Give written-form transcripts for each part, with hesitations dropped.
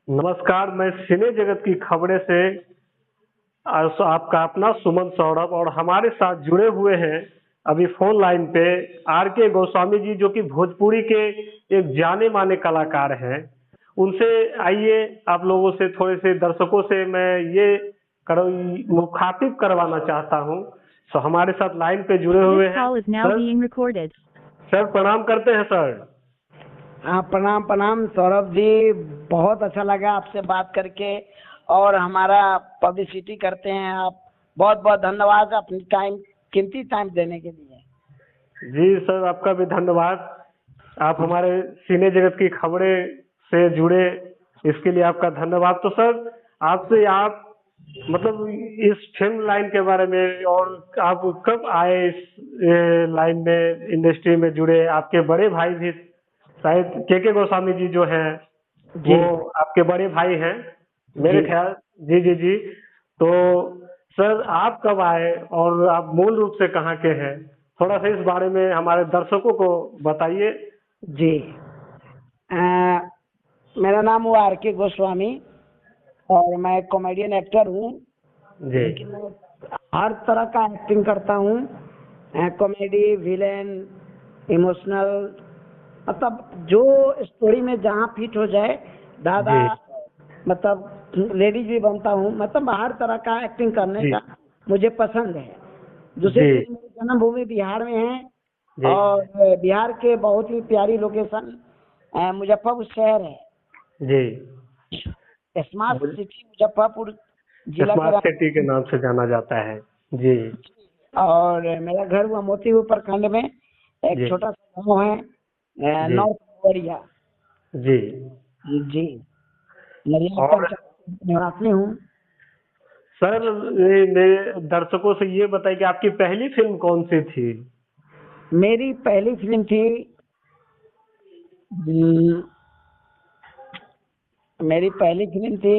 नमस्कार, मैं सिने जगत की खबरें से आपका अपना सुमन सौरभ और हमारे साथ जुड़े हुए हैं अभी फोन लाइन पे आर के गोस्वामी जी जो कि भोजपुरी के एक जाने माने कलाकार हैं। उनसे आइए आप लोगों से थोड़े से दर्शकों से मैं ये कर मुखातिब करवाना चाहता हूँ। तो हमारे साथ लाइन पे जुड़े This हुए हैं call is now sir. being recorded. Sir प्रणाम करते हैं सर। हाँ, प्रणाम प्रणाम सौरभ जी। बहुत अच्छा लगा आपसे बात करके और हमारा पब्लिसिटी करते हैं आप। बहुत बहुत धन्यवाद अपनी कीमती टाइम देने के लिए। जी सर, आपका भी धन्यवाद। आप हमारे सिने जगत की खबरें से जुड़े, इसके लिए आपका धन्यवाद। तो सर आपसे आप मतलब इस फिल्म लाइन के बारे में और आप कब आए इस लाइन में, इंडस्ट्री में जुड़े? आपके बड़े भाई भी शायद के गोस्वामी जी जो हैं जी वो आपके बड़े भाई हैं मेरे जी ख्याल। जी जी जी। तो सर आप कब आए और आप मूल रूप से कहाँ के हैं? थोड़ा सा इस बारे में हमारे दर्शकों को बताइए। जी। अ, मेरा नाम हुआ आर के गोस्वामी और मैं कॉमेडियन एक्टर हूँ। जी लेकिन मैं हर तरह का एक्टिंग करता हूँ, कॉमेडी, विलेन, इमोशनल, मतलब जो स्टोरी में जहाँ फिट हो जाए दादा, जी मतलब लेडीज भी बनता हूँ। मतलब हर तरह का एक्टिंग करने जी का मुझे पसंद है। दूसरी जी चीज, मेरी जन्मभूमि बिहार में है जी और बिहार के बहुत ही प्यारी लोकेशन मुजफ्फरपुर शहर है। जी। स्मार्ट सिटी मुजफ्फरपुर जिला के स्मार्ट सिटी के नाम से जाना जाता है। जी और मेरा घर हुआ मोतीपुर प्रखंड में एक जी छोटा सा गाँव है, जी नॉर्थ कोरिया। जी। जी, नरिया और पंचायत निवासी हूँ। सर मेरे दर्शकों से ये बताइए कि आपकी पहली फिल्म कौन सी थी? मेरी पहली फिल्म थी, हम्म, मेरी पहली फिल्म थी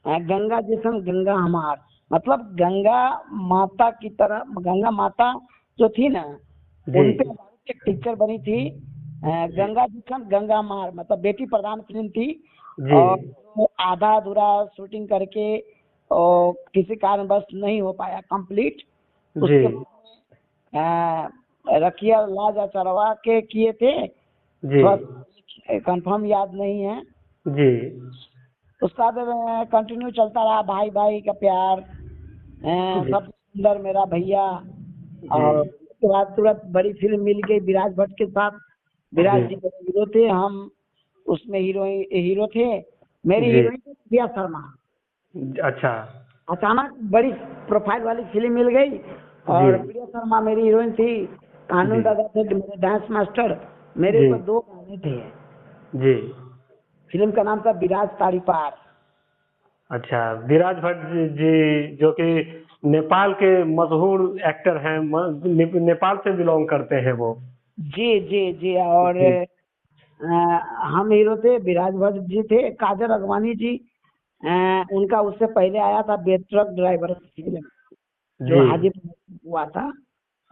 गंगा जिसम गंगा हमार। मतलब गंगा माता की तरह, गंगा माता जो थी ना, जी उन पे आधारित एक पिक्चर बनी थी। गंगा जिसम गंगा हमार मतलब बेटी प्रधान फिल्म थी। जी और वो आधा अधूरा शूटिंग करके और किसी कारणवश नहीं हो पाया कंप्लीट। जी उसके रखिया लाज चढ़वा के किए थे। जी थोड़ा कंफर्म याद नहीं है। जी उसका कंटिन्यू चलता रहा, भाई भाई का प्यार, जी सब सुंदर मेरा भैया। जी और उसके बाद तुरंत बड़ी फिल्म मिल गई विराज भट्ट के साथ। जी विराज जी हीरो थे, हम उसमें हीरो थे। मेरी जी। हीरोइन थी प्रिया शर्मा। अच्छा। अचानक बड़ी प्रोफाइल वाली फिल्म मिल गई जी और प्रिया शर्मा मेरी हीरोइन थी। कानून जी दादा थे मेरे डांस मास्टर। मेरे जी ऊपर 2 गाने थे। जी। फिल्म का नाम था विराज तारी पार। अच्छा, विराज भट्ट जी जो कि नेपाल के मशहूर एक्टर हैं, नेपाल से बिलोंग करते हैं वो। जी जी जी। और जी हम हीरो थे, विराज भट्ट जी थे, काजल अगवानी जी। उनका उससे पहले आया था बेट्रक ड्राइवर फिल्म जो जी। हाजीपुर में हुआ था।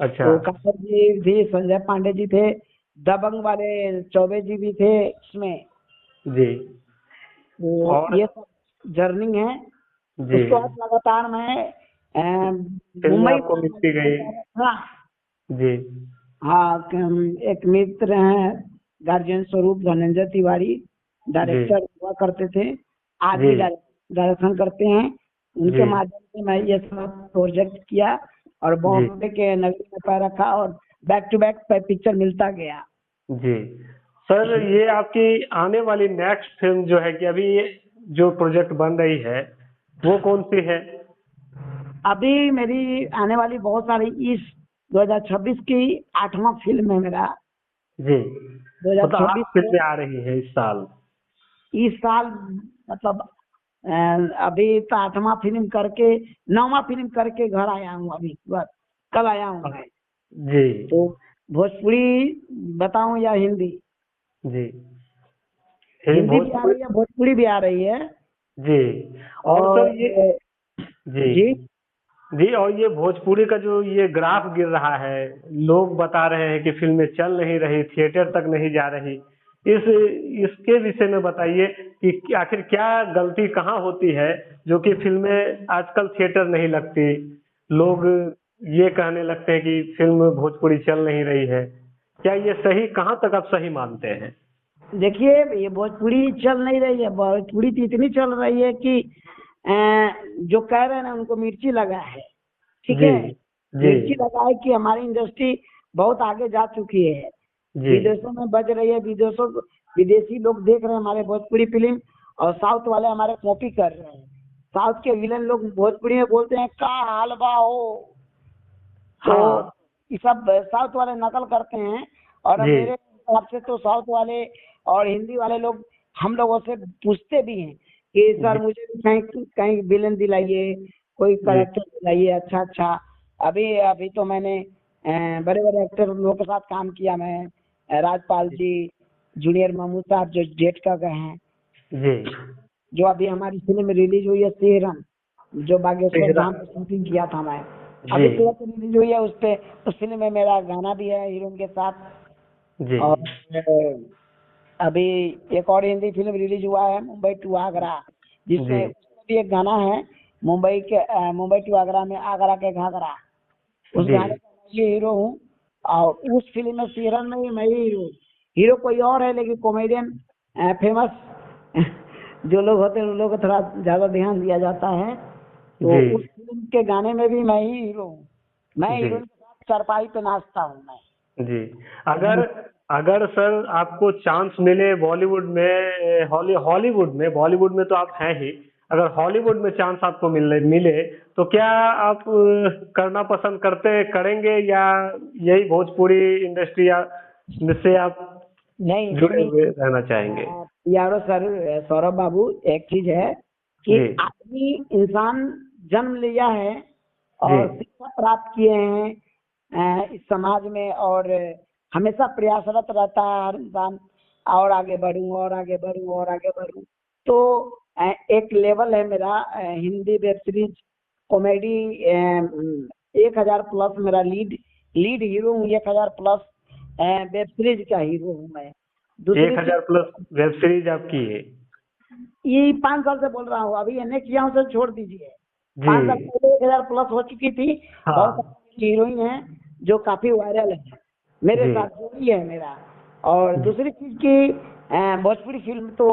अच्छा। तो काजल जी भी, संजय पांडे जी थे, दबंग वाले चौबे जी भी थे इसमें। जी। तो और ये सब जर्नी है। जी उसके बाद लगातार मैं फिल्में मुंबई आपको मिलती गई। था। जी हाँ, एक मित्र हैं गार्जियन स्वरूप धनंजय तिवारी, जी डायरेक्टर हुआ करते थे, आज जी भी डायरेक्शन करते हैं। उनके जी माध्यम से मैं ये सब प्रोजेक्ट किया और जी बॉम्बे के नगरी में पैर रखा और बैक टू बैक पिक्चर मिलता गया। जी। सर ये आपकी आने वाली नेक्स्ट फिल्म जो है कि अभी ये जो प्रोजेक्ट बन रही है वो कौन सी है? अभी मेरी आने वाली बहुत सारी, इस 2026 की 8वां फिल्म है मेरा। जी, मतलब 8 2026 में, फिल्में आ रही हैं इस साल। इस साल, मतलब अ, अभी तो 8वां फिल्म करके 9वां फिल्म करके घर आया हूँ अभी बस। कल आया हूँ मैं। जी तो भोजपुरी बताऊं या हिंदी? जी। ये हिंदी भी आ भोजपुरी। रही है, भोजपुरी भी आ रही है। जी। और सर और ये जी जी जी। और ये भोजपुरी का जो ये ग्राफ गिर रहा है, लोग बता रहे हैं कि फिल्में चल नहीं रही, थिएटर तक नहीं जा रही, इस इसके विषय में बताइए कि आखिर क्या गलती कहाँ होती है जो कि फिल्में आजकल थिएटर नहीं लगती। लोग ये कहने लगते हैं कि फिल्म भोजपुरी चल नहीं रही है। क्या ये सही, कहाँ तक आप सही मानते हैं? देखिए, ये भोजपुरी चल नहीं रही है, भोजपुरी तो इतनी चल रही है कि अ, जो कह रहे हैं ना उनको मिर्ची लगा है। ठीक जी, है, जी, मिर्ची लगा है कि हमारी इंडस्ट्री बहुत आगे जा चुकी है, जी, विदेशों में बज रही है, विदेशी लोग देख रहे हैं हमारे भोजपुरी फिल्म, और साउथ वाले हमारे कॉपी कर रहे हैं। साउथ के विलन लोग भोजपुरी में बोलते हैं का हाल बा हो, तो हाँ, ये सब साउथ वाले नकल करते हैं। और जी, मेरे हिसाब से तो साउथ वाले और हिंदी वाले लोग हम लोगों से पूछते भी हैं कि सर जी, मुझे भी कहीं कहीं विलन दिलाइए, कोई जी, करेक्टर दिलाइए अच्छा अच्छा। अभी अभी तो मैंने बड़े बड़े एक्टर लोगों के साथ काम किया मैं, राजपाल जी, जूनियर मामू साहब जो जेठ का गए हैं, जी, जो अभी हमारी फिल्म रिलीज हुई है सेहरन, जो बागेश्वर तेहरा, धाम पे शूटिंग किया था मैं, जी, अभी तुरंत रिलीज हुई है। उस पे उस फिल्म में मेरा गाना भी है हीरोइन के साथ। जी, और अभी एक और हिंदी फिल्म रिलीज हुआ है मुंबई टू आगरा, जी, जिसमें उसमें भी एक गाना है, मुंबई टू आगरा में आगरा के घाघरा, उस जी, गाने का मैं ही हीरो हूँ। और उस फिल्म में सीरन में भी मैं ही हीरो, हीरो कोई और है लेकिन कॉमेडियन फेमस जो लोग होते हैं उन लोगों को थोड़ा ज्यादा ध्यान दिया जाता है। तो जी, उस फिल्म के गाने में भी मैं ही हीरो हूँ, मैं जी, हीरोइन के साथ चारपाई पे नाचता हूँ मैं। जी। अगर अगर सर आपको चांस मिले बॉलीवुड में, हॉलीवुड में, बॉलीवुड में तो आप हैं ही, अगर हॉलीवुड में चांस आपको मिले मिले तो क्या आप करना पसंद करेंगे, या यही भोजपुरी इंडस्ट्री या से आप नहीं जुड़े सुनिए, हुए रहना चाहेंगे? यारो सर, सौरभ बाबू, एक चीज है कि जी, आदमी इंसान जन्म लिया है जी, और शिक्षा प्राप्त किए हैं इस समाज में, और हमेशा प्रयासरत रहता है हर इंसान, और आगे बढ़ूं और आगे बढ़ूं और आगे बढ़ूं। तो एक लेवल है मेरा Hindi web series comedy, 1,000 plus मेरा लीड लीड हीरो हूँ, 1,000 प्लस वेब सीरीज का हीरो हूँ मैं। दूसरी एक चीज, हजार प्लस वेब सीरीज आपकी है? ये 5 साल से बोल रहा हूँ, अभी एनए किया हूँ, सर छोड़ दीजिए। जी, 5 साल पहले 1,000 प्लस हो चुकी थी। बहुत हाँ, सारी हीरोइन है जो काफी वायरल है, मेरे जी, साथ जोड़ी है मेरा। और जी, दूसरी चीज की भोजपुरी फिल्म तो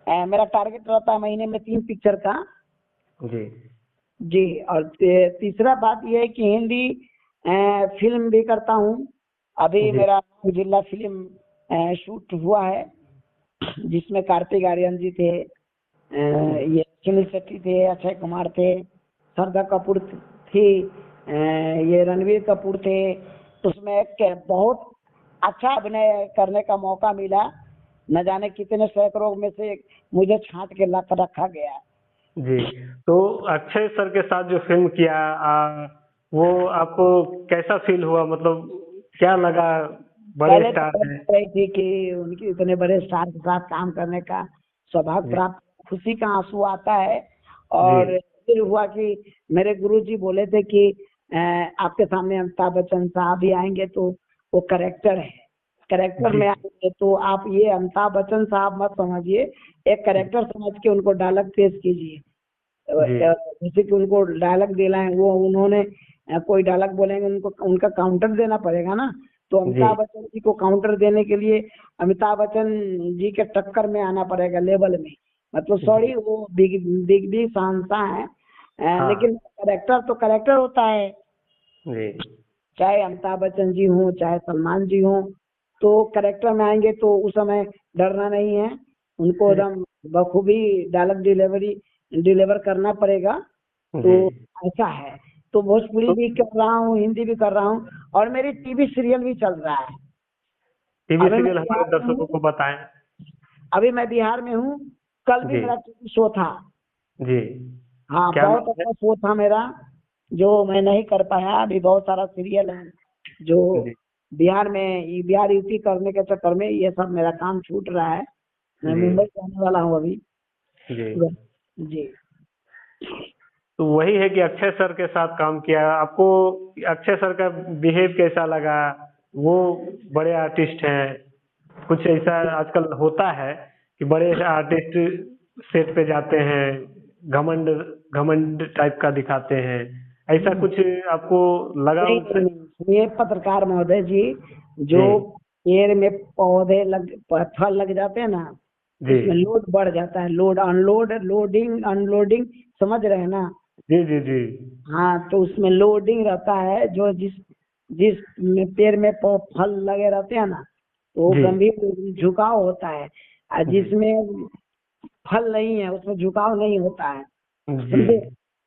मेरा टारगेट रहता है महीने में 3 पिक्चर का। जी, जी, और तीसरा बात यह है कि हिंदी फिल्म भी करता हूँ। अभी जी, मेरा जिला फिल्म शूट हुआ है, जिसमें कार्तिक आर्यन जी थे, ये सुनील शेट्टी थे, अक्षय कुमार थे, श्रद्धा कपूर थी, ये रणवीर कपूर थे। उसमें एक बहुत अच्छा अभिनय करने का मौका मिला, न जाने कितने सैकड़ों में से मुझे छांट के ला रखा गया। जी। तो अक्षय सर के साथ जो फ़िल्म किया, वो आपको कैसा फ़ील हुआ? मतलब क्या लगा? बड़े पहले तो स्टार बहुत हैं। लग रही थी कि उनके इतने बड़े स्टार के साथ काम करने का सौभाग्य जी, प्राप्त, खुशी का आंसू आता है। जी, और फिर हुआ कि मेरे गुरुजी बोले थे कि आपके सामने अमिताभ बच्चन साहब भी आएंगे, तो वो करेक्टर है, करेक्टर जी, में आएंगे तो आप ये अमिताभ बच्चन साहब मत समझिए, एक करेक्टर समझ के उनको डायलॉग पेश कीजिए। जी, जैसे कि उनको डायलॉग देना है, वो उन्होंने कोई डायलॉग बोलेंगे, उनको उनका काउंटर देना पड़ेगा ना। तो जी, अमिताभ बच्चन जी को काउंटर देने के लिए अमिताभ बच्चन जी के टक्कर में आना पड़ेगा लेवल में। मतलब जी, सॉरी, वो बिग बिग बिग शहंशाह है, हाँ, लेकिन करेक्टर तो करेक्टर होता है। जी, चाहे अमिताभ बच्चन जी हों चाहे सलमान जी हों, तो करेक्टर में आएंगे तो उस समय डरना नहीं है, उनको जी, एकदम बखूबी डायलॉग डिलीवर करना पड़ेगा। तो जी। ऐसा है, तो भोजपुरी तो भी कर रहा हूँ, हिंदी भी कर रहा हूँ, और मेरी टीवी सीरियल भी चल रहा है। टीवी अभी मैं सीरियल हमारे बिहार में दर्शकों हूँ, को बताएँ। अभी मैं बिहार में हूँ, कल भी जी, मेरा टीवी शो था। जी। हाँ, क्या बहुत नाम है? अच्छा शो था मेरा, जो मैं नहीं कर पाया। अभी बहुत सारा सीरियल है जो जी, बिहार में, ये बिहार यूपी करने के चक्कर में ये सब मेरा काम छूट रहा है। मैं जी, मुंबई जाने वाला हूँ अभी। जी। जी, तो वही है कि अक्षय सर के साथ काम किया। आपको अक्षय सर का बिहेव कैसा लगा? वो बड़े आर्टिस्ट हैं। कुछ ऐसा आजकल होता है कि बड़े आर्टिस्ट सेट पे जाते हैं, घमंड घमंड टाइप का दिखाते हैं, ऐसा हम्म। कुछ आपको लगा नहीं उनसे? नहीं नहीं, ये पत्रकार महोदय जी, जी जो पेड़ में पौधे फल लग जाते हैं ना, जी उसमें लोड बढ़ जाता है, लोड अनलोड, लोडिंग अनलोडिंग, समझ रहे हैं ना? जी जी जी हाँ, तो उसमें लोडिंग रहता है, जो जिस जिस पेड़ में फल लगे रहते हैं ना, तो वो जी गंभीर झुकाव होता है, और जी जिसमें फल नहीं है उसमें झुकाव नहीं होता है, जी समझे?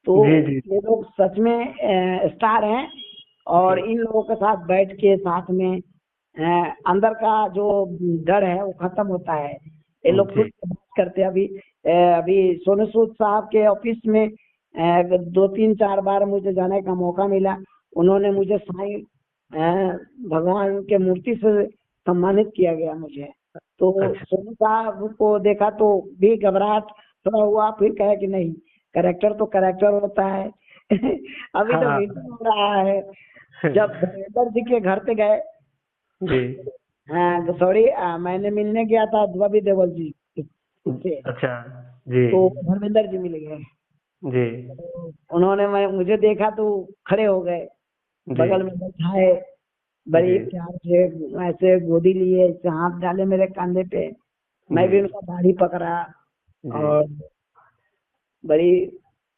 तो जी जी ये लोग सच में स्टार हैं, और जी इन लोगों के साथ बैठ के साथ में अंदर का जो डर है वो खत्म होता है। ये लोग खुद जी से बात करते हैं। अभी सोनू सूद साहब के ऑफिस में 2 3 4 बार मुझे जाने का मौका मिला। उन्होंने मुझे साईं भगवान के मूर्ति से सम्मानित किया गया मुझे। तो अच्छा सोनू साहब को देखा तो भी घबराहट थोड़ा हुआ, फिर कहा कि नहीं, करेक्टर तो करेक्टर होता है। अभी तो हाँ मीटिंग हो रहा है। जब धर्मेंद्र जी के घर पे गए, जी सॉरी, मैंने मिलने गया था बॉबी देओल जी से, अच्छा जी तो धर्मेंद्र जी मिल गए। जी उन्होंने मुझे देखा तो खड़े हो गए, जी बगल में बैठाए, जी बड़ी प्यार से ऐसे गोदी लिए, ऐसे हाथ डाले मेरे कंधे पे, मैं जी भी उनका दाढ़ी पकड़ा, जी और बड़ी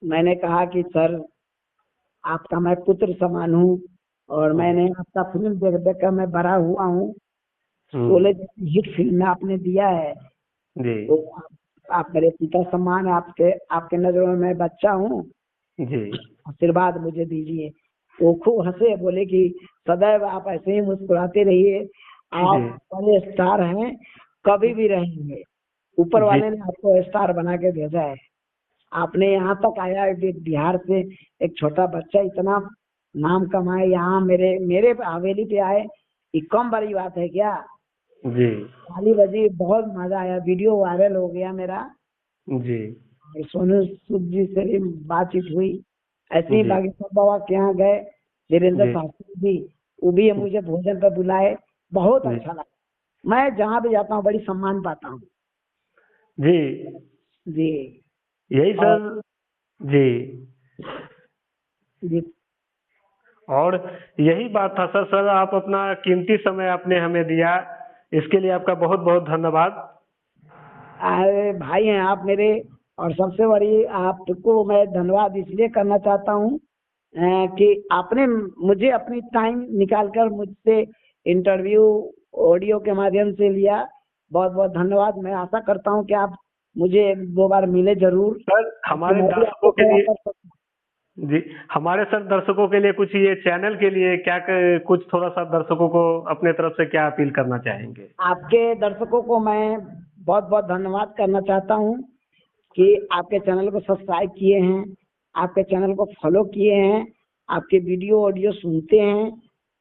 मैंने कहा कि सर, आपका मैं पुत्र समान हूँ, और जी मैंने आपका फिल्म देख देख कर मैं बड़ा हुआ हूँ। शोले हम्म, जैसी हिट फिल्म में आपने दिया है, जी तो आप मेरे पिता समान है, आपके आपके नजरों में मैं बच्चा हूँ, जी आशीर्वाद मुझे दीजिए। वो खूब हंसे, बोले कि सदैव आप ऐसे ही मुस्कुराते रहिए, जी आप बड़े स्टार हैं, कभी भी रहेंगे। ऊपर जी वाले ने आपको स्टार बना के भेजा है। आपने यहाँ तक आया, बिहार से एक छोटा बच्चा इतना नाम कमाए, यहाँ मेरे मेरे हवेली पे आए, ये कम बड़ी बात है क्या? जी ताली बजी, बहुत मजा आया, वीडियो वायरल हो गया मेरा। जी और सोनू सूद जी से भी बातचीत हुई। ऐसे ही जी बागेश्वर बाबा के यहाँ गए, धीरेन्द्र जी शास्त्री जी, वो भी मुझे भोजन पर बुलाए, बहुत जी अच्छा लगा। मैं जहाँ भी जाता हूँ बड़ी सम्मान पाता हूँ जी जी। यही और सर। जी जी, और यही बात था सर। सर आप अपना कीमती समय आपने हमें दिया, इसके लिए आपका बहुत बहुत धन्यवाद। अरे भाई हैं आप मेरे, और सबसे बड़ी आपको मैं धन्यवाद इसलिए करना चाहता हूँ कि आपने मुझे अपनी टाइम निकाल कर मुझसे इंटरव्यू ऑडियो के माध्यम से लिया। बहुत बहुत धन्यवाद। मैं आशा करता हूँ कि आप मुझे 1 2 बार मिले जरूर, सर ताकि हमारे मैं भी आपको दर्शकों के सेवा लिए, कर सकूँ। जी हमारे सर दर्शकों के लिए कुछ, ये चैनल के लिए क्या कुछ थोड़ा सा दर्शकों को अपने तरफ से क्या अपील करना चाहेंगे? आपके दर्शकों को मैं बहुत बहुत धन्यवाद करना चाहता हूँ कि आपके चैनल को सब्सक्राइब किए हैं, आपके चैनल को फॉलो किए हैं, आपके वीडियो ऑडियो सुनते हैं,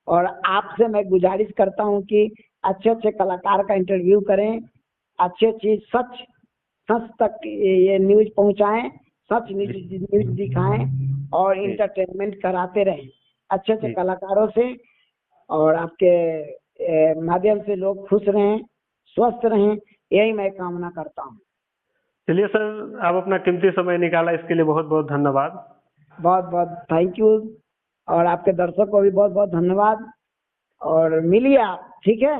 और आपसे मैं गुजारिश करता हूँ कि अच्छे अच्छे कलाकार का इंटरव्यू करें, अच्छी अच्छी सच सच तक ये न्यूज पहुंचाएं, सच न्यूज जी न्यूज दिखाएं, और जी इंटरटेनमेंट कराते रहें अच्छे अच्छे जी कलाकारों से। और आपके माध्यम से लोग खुश रहें, स्वस्थ रहें, यही मैं कामना करता हूँ। चलिए सर, आप अपना कीमती समय निकाला, इसके लिए बहुत बहुत धन्यवाद। बहुत बहुत थैंक यू, और आपके दर्शक को भी बहुत बहुत धन्यवाद। और मिलिए आप, ठीक है?